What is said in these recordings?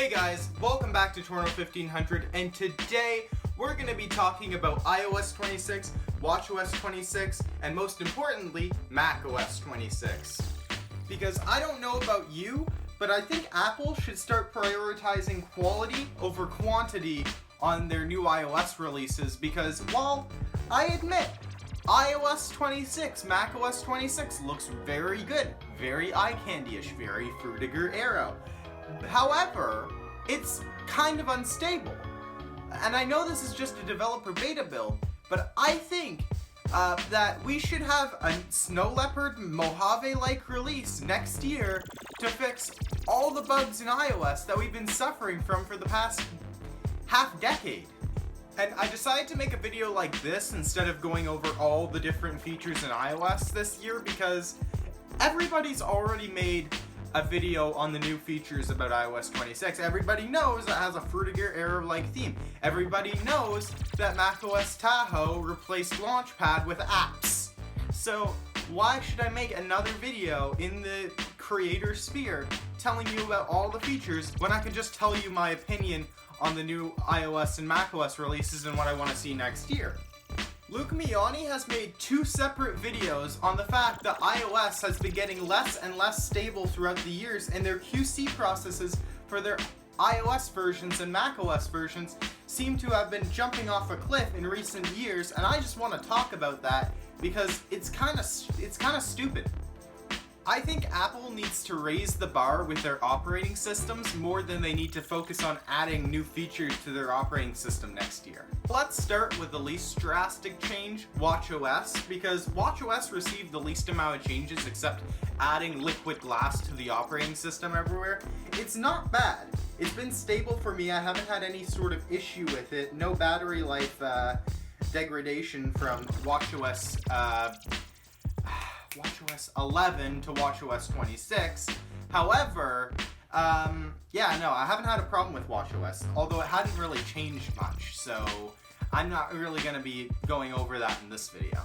Hey guys, welcome back to Toronto 1500, and today we're going to be talking about iOS 26, watchOS 26, and most importantly, macOS 26. Because I don't know about you, but I think Apple should start prioritizing quality over quantity on their new iOS releases, because, well, I admit, iOS 26, macOS 26 looks very good, very eye-candy-ish, very Frutiger Arrow. However, it's kind of unstable. And I know this is just a developer beta build, but I think that we should have a Snow Leopard Mojave-like release next year to fix all the bugs in iOS that we've been suffering from for the past half-decade. And I decided to make a video like this instead of going over all the different features in iOS this year because everybody's already made a video on the new features about iOS 26. Everybody knows that it has a Frutiger Arrow-like theme. Everybody knows that macOS Tahoe replaced Launchpad with apps. So why should I make another video in the creator sphere telling you about all the features when I could just tell you my opinion on the new iOS and macOS releases and what I want to see next year? Luke Miani has made two separate videos on the fact that iOS has been getting less and less stable throughout the years, and their QC processes for their iOS versions and macOS versions seem to have been jumping off a cliff in recent years, and I just want to talk about that because it's kind of stupid. I think Apple needs to raise the bar with their operating systems more than they need to focus on adding new features to their operating system next year. Let's start with the least drastic change, watchOS, because watchOS received the least amount of changes except adding liquid glass to the operating system everywhere. It's not bad. It's been stable for me. I haven't had any sort of issue with it. No battery life degradation from watchOS 11 to watchOS 26. However, I haven't had a problem with watchOS, although it hadn't really changed much, so I'm not really going to be going over that in this video.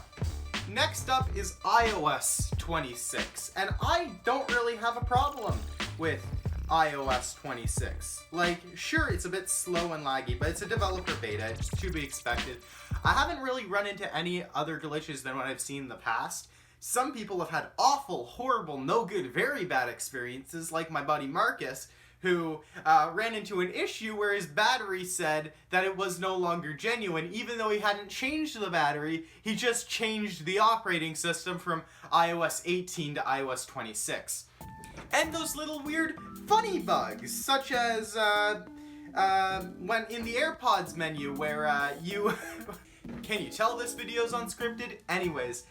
Next up is iOS 26, and I don't really have a problem with iOS 26. Like, sure, it's a bit slow and laggy, but it's a developer beta, it's to be expected. I haven't really run into any other glitches than what I've seen in the past. Some people have had awful, horrible, no good, very bad experiences, like my buddy Marcus, who ran into an issue where his battery said that it was no longer genuine, even though he hadn't changed the battery, he just changed the operating system from iOS 18 to iOS 26. And those little weird, funny bugs, such as when in the AirPods menu where you... Can you tell this video's unscripted? Anyways,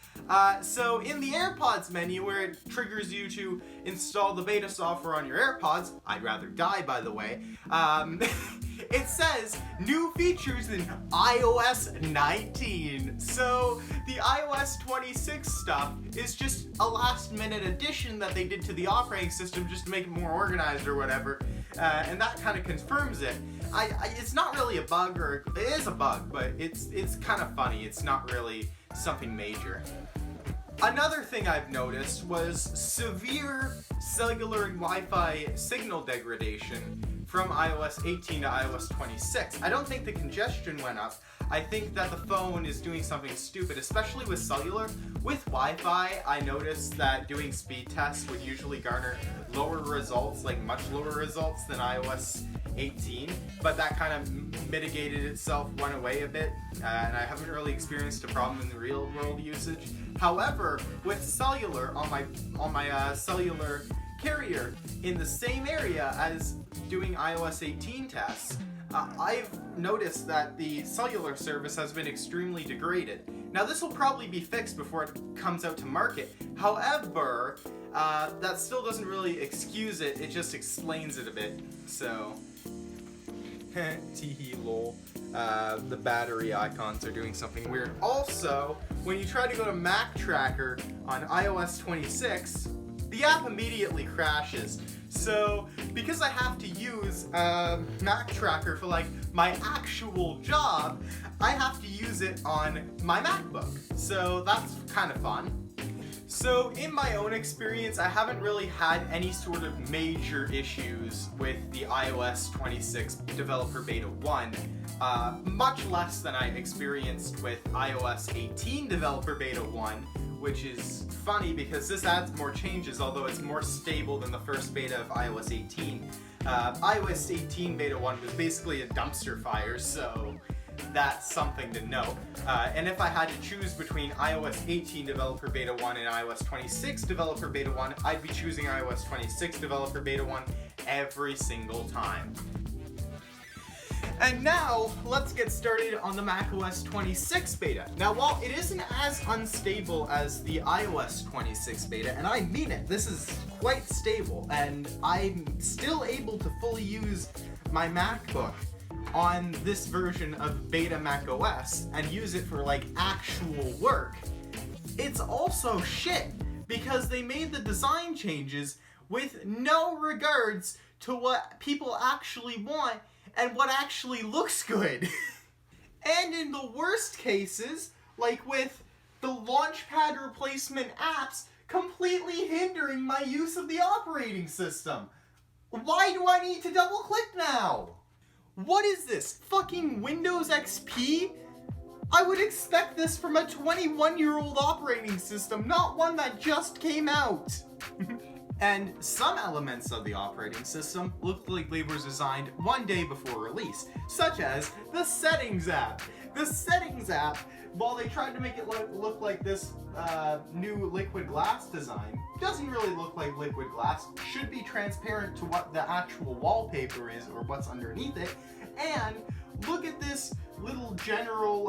so in the AirPods menu where it triggers you to install the beta software on your AirPods, I'd rather die by the way, it says new features in iOS 19. So the iOS 26 stuff is just a last minute addition that they did to the operating system just to make it more organized or whatever, and that kind of confirms it. It's not really a bug, or it is a bug, but it's kind of funny. It's not really something major. Another thing I've noticed was severe cellular and Wi-Fi signal degradation from iOS 18 to iOS 26. I don't think the congestion went up. I think that the phone is doing something stupid, especially with cellular. With Wi-Fi, I noticed that doing speed tests would usually garner lower results, like much lower results than iOS 18, but that kind of mitigated itself, went away a bit, and I haven't really experienced a problem in the real world usage. However, with cellular, on my cellular carrier in the same area as doing iOS 18 tests, I've noticed that the cellular service has been extremely degraded. Now this will probably be fixed before it comes out to market. However, that still doesn't really excuse it, it just explains it a bit. So, teehee lol. The battery icons are doing something weird. Also, when you try to go to Mac Tracker on iOS 26, the app immediately crashes. So, because I have to use Mac Tracker for like my actual job, I have to use it on my MacBook. So that's kind of fun. So in my own experience, I haven't really had any sort of major issues with the iOS 26 Developer Beta 1, much less than I experienced with iOS 18 Developer Beta 1, which is funny because this adds more changes, although it's more stable than the first beta of iOS 18. iOS 18 Beta 1 was basically a dumpster fire, so that's something to know. And if I had to choose between iOS 18 Developer Beta 1 and iOS 26 Developer Beta 1, I'd be choosing iOS 26 Developer Beta 1 every single time. And now, let's get started on the macOS 26 beta. Now, while it isn't as unstable as the iOS 26 beta, and I mean it, this is quite stable, and I'm still able to fully use my MacBook on this version of beta macOS and use it for like actual work, it's also shit because they made the design changes with no regards to what people actually want and what actually looks good. And in the worst cases, like with the Launchpad replacement apps completely hindering my use of the operating system. Why do I need to double click now? What is this? Fucking Windows XP? I would expect this from a 21-year-old operating system, not one that just came out. And some elements of the operating system looked like they were designed one day before release, such as the Settings app. The Settings app, while they tried to make it look like this new liquid glass design, doesn't really look like liquid glass, should be transparent to what the actual wallpaper is or what's underneath it, and look at this little general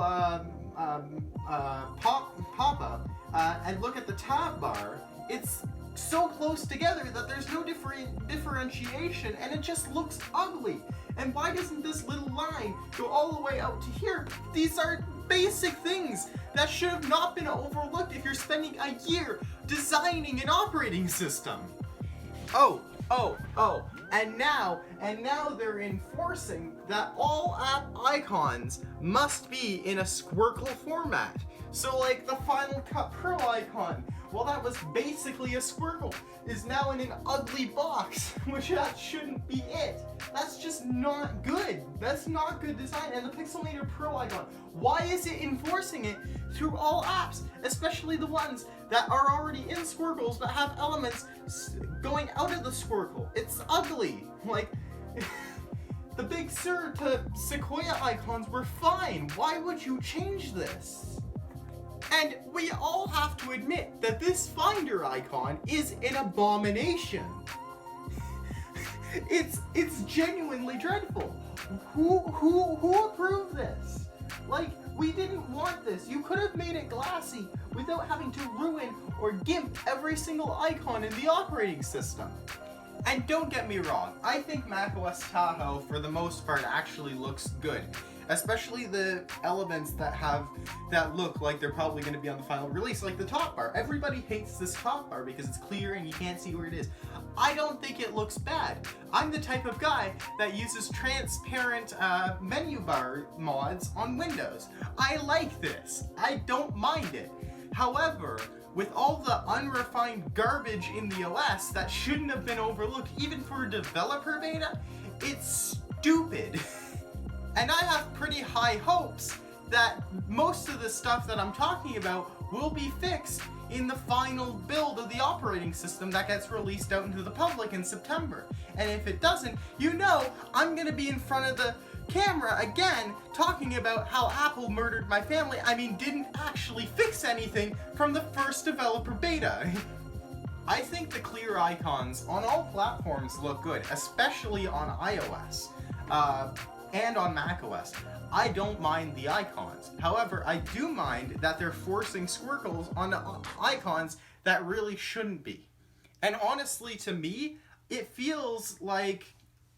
pop-up, and look at the tab bar. It's so close together that there's no differentiation, and it just looks ugly. And why doesn't this little line go all the way out to here? These are basic things that should have not been overlooked if you're spending a year designing an operating system. And now they're enforcing that all app icons must be in a squircle format. So like the Final Cut Pro icon, well, that was basically a squircle, is now in an ugly box, which that shouldn't be it. That's just not good. That's not good design. And the Pixelmator Pro icon, why is it enforcing it through all apps, especially the ones that are already in squircles but have elements going out of the squircle? It's ugly. Like, the Big Sur to Sequoia icons were fine. Why would you change this? And we all have to admit that this Finder icon is an abomination. It's genuinely dreadful. Who approved this? Like, we didn't want this. You could have made it glassy without having to ruin or gimp every single icon in the operating system. And don't get me wrong, I think macOS Tahoe, for the most part, actually looks good. Especially the elements that look like they're probably going to be on the final release, like the top bar. Everybody hates this top bar because it's clear and you can't see where it is. I don't think it looks bad. I'm the type of guy that uses transparent menu bar mods on Windows. I like this. I don't mind it. However, with all the unrefined garbage in the OS that shouldn't have been overlooked even for a developer beta, it's stupid. And I have pretty high hopes that most of the stuff that I'm talking about will be fixed in the final build of the operating system that gets released out into the public in September. And if it doesn't, you know I'm gonna be in front of the camera again talking about how Apple murdered my family. I mean, didn't actually fix anything from the first developer beta. I think the clear icons on all platforms look good, especially on iOS. And on macOS. I don't mind the icons. However, I do mind that they're forcing squircles on icons that really shouldn't be. And honestly, to me, it feels like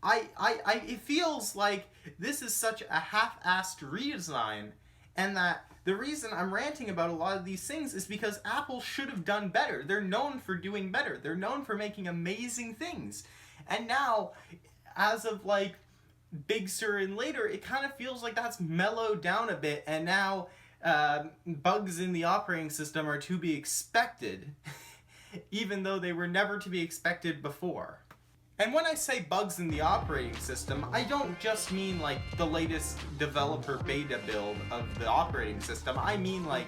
it feels like this is such a half-assed redesign, and that the reason I'm ranting about a lot of these things is because Apple should have done better. They're known for doing better. They're known for making amazing things. And now, as of like Big Sur and later, it kind of feels like that's mellowed down a bit, and now bugs in the operating system are to be expected, even though they were never to be expected before. And when I say bugs in the operating system, I don't just mean like the latest developer beta build of the operating system. I mean like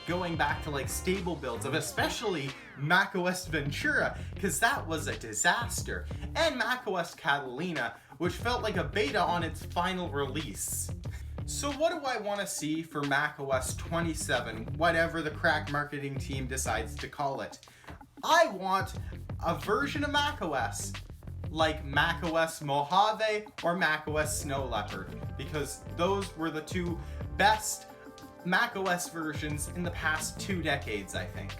going back to like stable builds of especially macOS Ventura, because that was a disaster, and macOS Catalina, which felt like a beta on its final release. So what do I want to see for macOS 27, whatever the crack marketing team decides to call it? I want a version of macOS like macOS Mojave or macOS Snow Leopard, because those were the two best macOS versions in the past 2 decades, I think.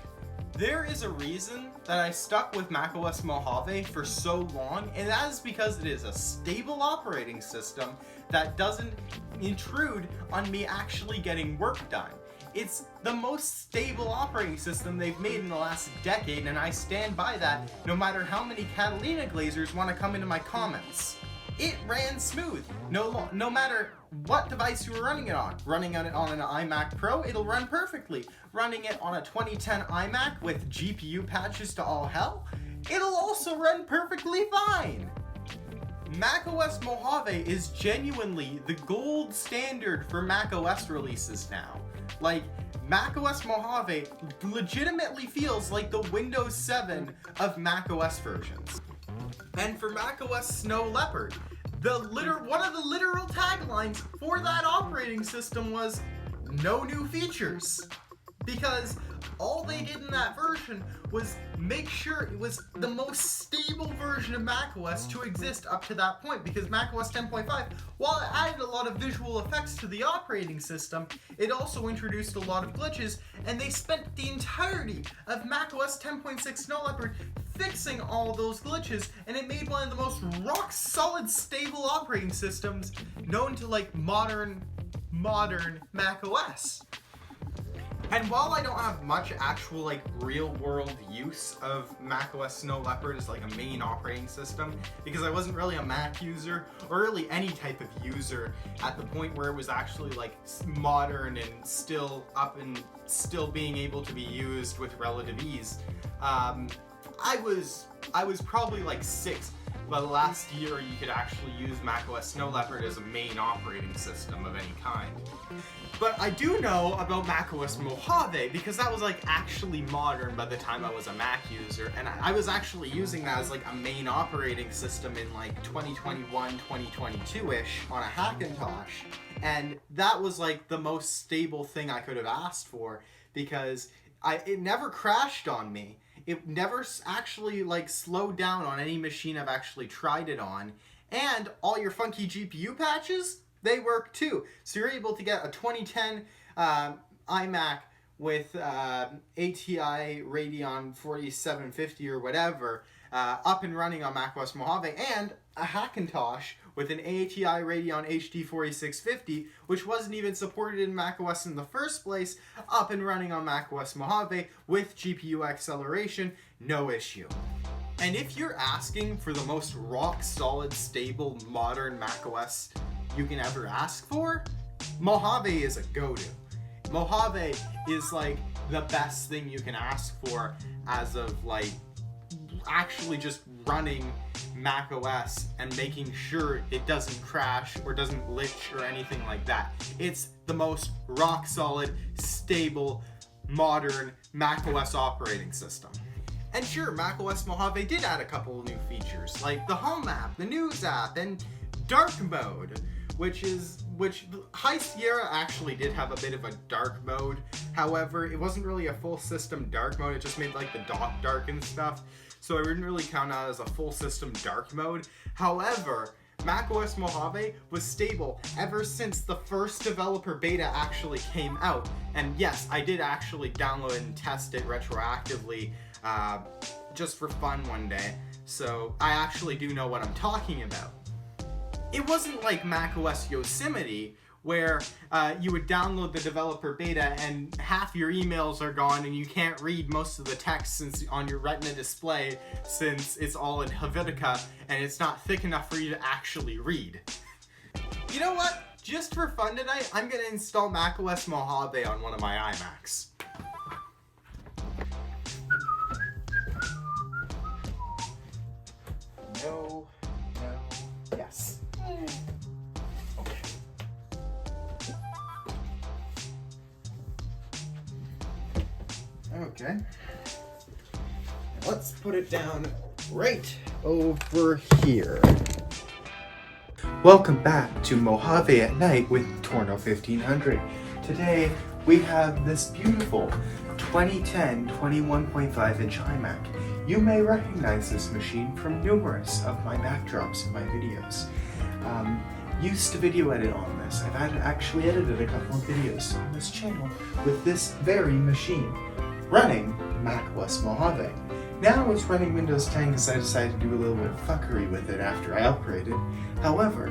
There is a reason that I stuck with macOS Mojave for so long, and that is because it is a stable operating system that doesn't intrude on me actually getting work done. It's the most stable operating system they've made in the last decade, and I stand by that no matter how many Catalina glazers want to come into my comments. It ran smooth, no matter what device you were running it on. Running it on an iMac Pro, it'll run perfectly. Running it on a 2010 iMac with GPU patches to all hell, it'll also run perfectly fine. macOS Mojave is genuinely the gold standard for macOS releases now. Like, macOS Mojave legitimately feels like the Windows 7 of macOS versions. And for macOS Snow Leopard, one of the literal taglines for that operating system was no new features. Because all they did in that version was make sure it was the most stable version of macOS to exist up to that point, because macOS 10.5, while it added a lot of visual effects to the operating system, it also introduced a lot of glitches, and they spent the entirety of macOS 10.6 Snow Leopard fixing all those glitches, and it made one of the most rock-solid stable operating systems known to like modern macOS. And while I don't have much actual like real world use of macOS Snow Leopard as like a main operating system, because I wasn't really a Mac user or really any type of user at the point where it was actually like modern and still up and still being able to be used with relative ease, I was probably like 6. But last year you could actually use macOS Snow Leopard as a main operating system of any kind. But I do know about macOS Mojave because that was like actually modern by the time I was a Mac user, and I was actually using that as like a main operating system in like 2021, 2022-ish on a Hackintosh. And that was like the most stable thing I could have asked for, because it never crashed on me. It never actually like slowed down on any machine I've actually tried it on. And all your funky GPU patches, they work too. So you're able to get a 2010 iMac with ATI Radeon 4750 or whatever up and running on macOS Mojave, and a Hackintosh with an ATI Radeon HD 4650, which wasn't even supported in macOS in the first place, up and running on macOS Mojave with GPU acceleration, no issue. And if you're asking for the most rock-solid, stable, modern macOS you can ever ask for, Mojave is a go-to. Mojave is like the best thing you can ask for as of like actually just running macOS and making sure it doesn't crash or doesn't glitch or anything like that. It's the most rock-solid, stable, modern macOS operating system. And sure, macOS Mojave did add a couple of new features, like the Home app, the News app, and Dark Mode, which High Sierra actually did have a bit of a dark mode. However, it wasn't really a full system dark mode, it just made like the dock dark and stuff. So I wouldn't really count that as a full system dark mode. However, macOS Mojave was stable ever since the first developer beta actually came out. And yes, I did actually download and test it retroactively just for fun one day. So I actually do know what I'm talking about. It wasn't like macOS Yosemite, where you would download the developer beta and half your emails are gone and you can't read most of the text on your Retina display since it's all in Helvetica and it's not thick enough for you to actually read. You know what? just for fun today, I'm gonna install macOS Mojave on one of my iMacs. No, yes. Okay. Let's put it down right over here. Welcome back to Mojave at Night with Torno 1500. Today we have this beautiful 2010 21.5 inch iMac. You may recognize this machine from numerous of my backdrops in my videos. Used to video edit on this. I've actually edited a couple of videos on this channel with this very machine running macOS Mojave. Now it's running Windows 10 because I decided to do a little bit of fuckery with it after I upgraded. However,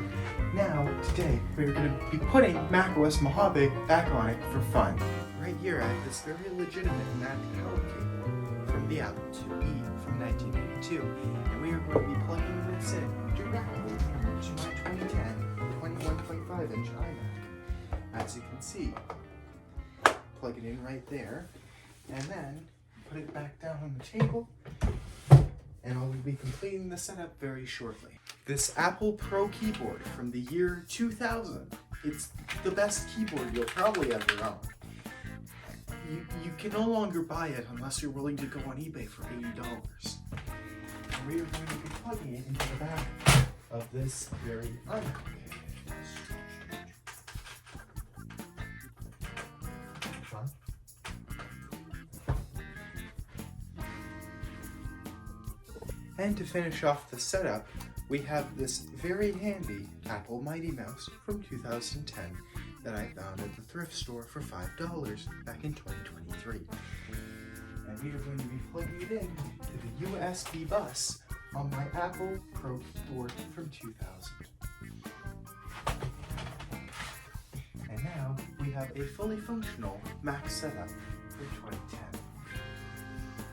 now, today, we're going to be putting macOS Mojave back on it for fun. Right here, I have this very legitimate Mac power cable from the Apple IIe from 1982, and we are going to be plugging this in directly to my 2010 21.5 inch iMac. As you can see, plug it in right there, and then put it back down on the table, and I'll be completing the setup very shortly. This Apple Pro keyboard from the year 2000, it's the best keyboard you'll probably ever own. You can no longer buy it unless you're willing to go on eBay for $80. And we are going to be plugging it into the back of this very iMac. And to finish off the setup, we have this very handy Apple Mighty Mouse from 2010 that I found at the thrift store for $5 back in 2023. And we are going to be plugging it in to the USB bus on my Apple Pro keyboard from 2000. And now we have a fully functional Mac setup for 2010.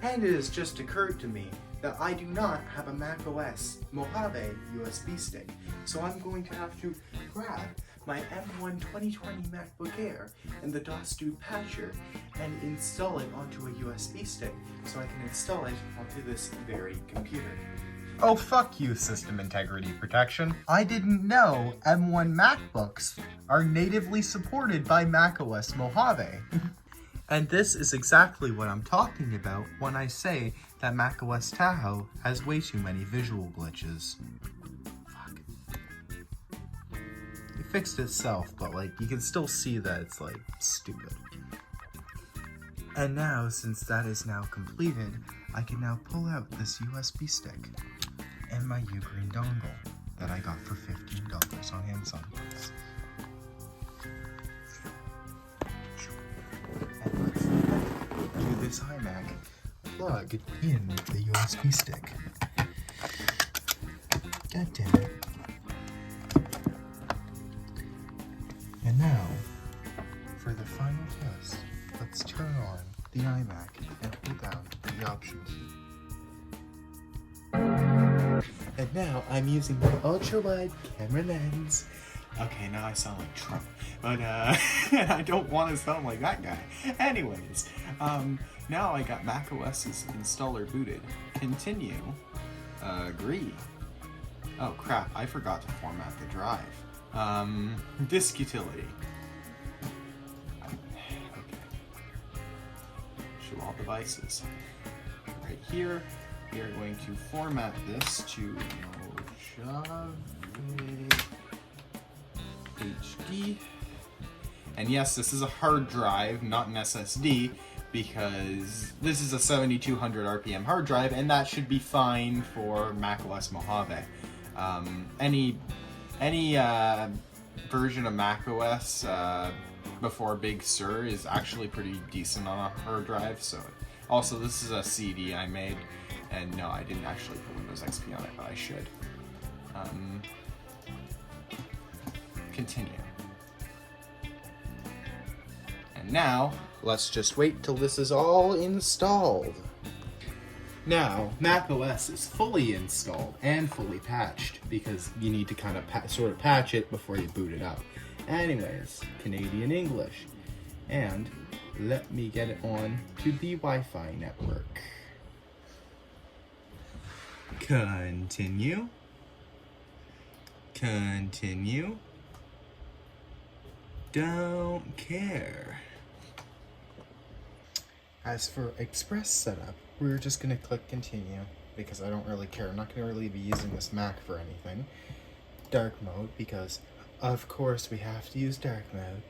And it has just occurred to me that I do not have a macOS Mojave USB stick, so I'm going to have to grab my M1 2020 MacBook Air and the DOS-Dude patcher and install it onto a USB stick so I can install it onto this very computer. Oh, fuck you, System Integrity Protection. I didn't know M1 MacBooks are natively supported by macOS Mojave. And this is exactly what I'm talking about when I say that macOS Tahoe has way too many visual glitches. Fuck. It fixed itself, but like, you can still see that it's like, stupid. And now, since that is now completed, I can now pull out this USB stick and my Ugreen dongle that I got for $15 on Amazon. And let's do this iMac plug in the USB stick. God damn it. And now, for the final test, let's turn on the iMac and hold down the Option key. And now I'm using the ultra-wide camera lens. Okay, now I sound like Trump, but I don't want to sound like that guy. Anyways, now I got macOS's installer booted. Continue. Agree. Oh crap, I forgot to format the drive. Disk utility. Okay. Show all devices. Right here, we are going to format this to Mojave HD. And yes, this is a hard drive, not an SSD, because this is a 7200 RPM hard drive, and that should be fine for macOS Mojave. Any version of macOS before Big Sur is actually pretty decent on a hard drive. So, also this is a CD I made, and no, I didn't actually put Windows XP on it, but I should. Continue. And now, let's just wait till this is all installed. Now, macOS is fully installed and fully patched because you need to kind of sort of patch it before you boot it up. Anyways, Canadian English. And let me get it on to the Wi-Fi network. Continue. Continue. Don't care. As for Express setup, we're just gonna click continue because I don't really care. I'm not gonna really be using this Mac for anything. Dark mode, because of course we have to use dark mode.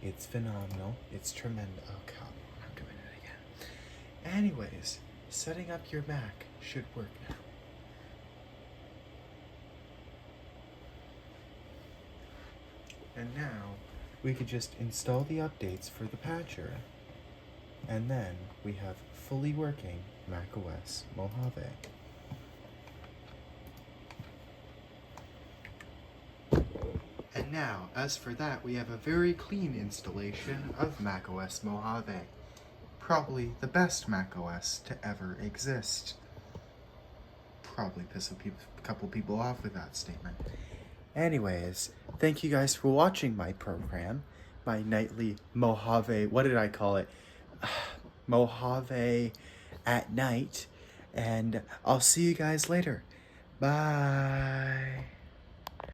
It's phenomenal. It's tremendous. Oh, come on, I'm doing it again. Anyways, setting up your Mac should work now. And now, we could just install the updates for the patcher. And then we have fully working macOS Mojave. And now, as for that, we have a very clean installation of macOS Mojave. Probably the best macOS to ever exist. Probably piss a couple people off with that statement. Anyways, thank you guys for watching my program, my nightly Mojave, what did I call it? Mojave at night, and I'll see you guys later. Bye.